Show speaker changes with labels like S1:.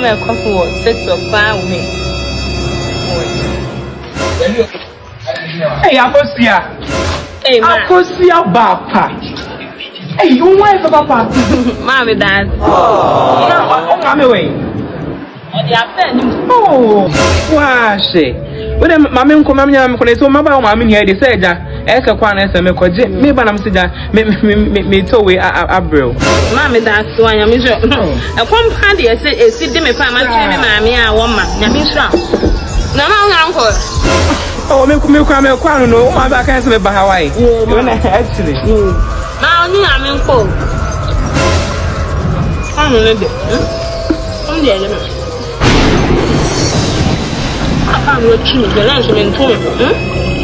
S1: a coffee or 6 or 5 with me.
S2: Hey, Akosia.
S1: Hey,
S2: Akosia Bapa. Hey, you want to Papa?
S1: Mommy, dad.
S2: Oh, I'm away. Oh, wash it. But then, Mamma, come on, I'm going to tell my mamma here. They said that Eka Kwan is a mekoje. Maybe I'm saying that me to we a bro.
S1: Mommy, that's why I'm sure. A company, I said, is sitting me for my mammy, a woman. Yamisha. No, uncle.
S2: Oh, me come a Kwan, no, my back has me by Hawaii. Actually.
S1: Now, I'm in cold. I'm ready. I'm the I can't reach you, the lunch in 2 minutes.